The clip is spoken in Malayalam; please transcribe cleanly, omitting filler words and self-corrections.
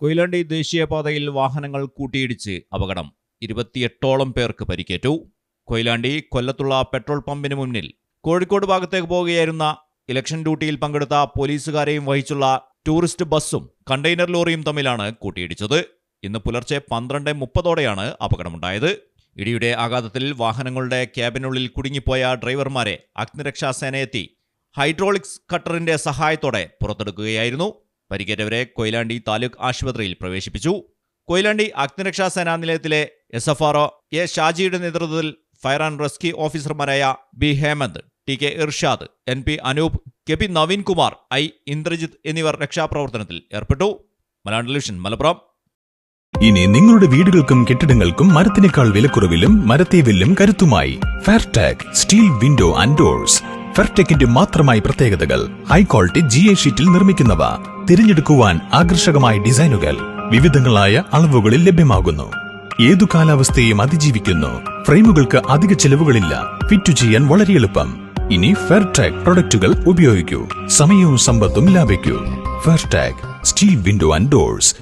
കൊയിലാണ്ടി ദേശീയപാതയിൽ വാഹനങ്ങൾ കൂട്ടിയിടിച്ച് അപകടം. 28ഓളം പേർക്ക് പരിക്കേറ്റു. കൊയിലാണ്ടി കൊല്ലത്തുള്ള പെട്രോൾ പമ്പിന് മുന്നിൽ കോഴിക്കോട് ഭാഗത്തേക്ക് പോവുകയായിരുന്ന ഇലക്ഷൻ ഡ്യൂട്ടിയിൽ പങ്കെടുത്ത പോലീസുകാരെയും വഹിച്ചുള്ള ടൂറിസ്റ്റ് ബസ്സും കണ്ടെയ്നർ ലോറിയും തമ്മിലാണ് കൂട്ടിയിടിച്ചത്. ഇന്ന് പുലർച്ചെ 12:30ഓടെയാണ് അപകടമുണ്ടായത്. ഇടിയുടെ ആഘാതത്തിൽ വാഹനങ്ങളുടെ ക്യാബിനുള്ളിൽ കുടുങ്ങിപ്പോയ ഡ്രൈവർമാരെ അഗ്നിരക്ഷാസേനയെത്തി ഹൈഡ്രോളിക്സ് കട്ടറിന്റെ സഹായത്തോടെ പുറത്തെടുക്കുകയായിരുന്നു. പരിക്കേറ്റവരെ കൊയിലാണ്ടി താലൂക്ക് ആശുപത്രിയിൽ പ്രവേശിപ്പിച്ചു. കൊയിലാണ്ടി അഗ്നിരക്ഷാസേനാ നിലയത്തിലെ SFRO എ ഷാജിയുടെ നേതൃത്വത്തിൽ ഫയർ ആൻഡ് റെസ്ക്യൂ ഓഫീസർമാരായ B Hemanth, TK Irshad, NP Anoop, KP Naveenkumar, I Indrajith എന്നിവർ രക്ഷാപ്രവർത്തനത്തിൽ ഏർപ്പെട്ടു. മലയാളം ടെലിവിഷൻ, മലപ്പുറം. ഇനി നിങ്ങളുടെ വീടുകൾക്കും കെട്ടിടങ്ങൾക്കും മരത്തിനേക്കാൾ വിലക്കുറവിലും മരത്തെ വെല്ലും കരുത്തുമായി Fairtech steel window and doors. ഫെയർടെക്കിന്റെ മാത്രമായി പ്രത്യേകതകൾ: ഹൈ ക്വാളിറ്റി GA ഷീറ്റിൽ നിർമ്മിക്കുന്നവ, തിരഞ്ഞെടുക്കുവാൻ ആകർഷകമായ ഡിസൈനുകൾ, വിവിധങ്ങളായ അളവുകളിൽ ലഭ്യമാകുന്നു. ഏതു കാലാവസ്ഥയെയും അതിജീവിക്കുന്നു. ഫ്രെയിമുകൾക്ക് അധിക ചെലവുകളില്ല. ഫിറ്റ് ചെയ്യാൻ വളരെ എളുപ്പം. ഇനി ഫെയർടെക് പ്രൊഡക്റ്റുകൾ ഉപയോഗിക്കൂ. സമയവും സമ്പത്തും ലാഭിക്കൂ. ഫെയർടെക് സ്റ്റീൽ വിൻഡോ ആൻഡ് ഡോർസ്.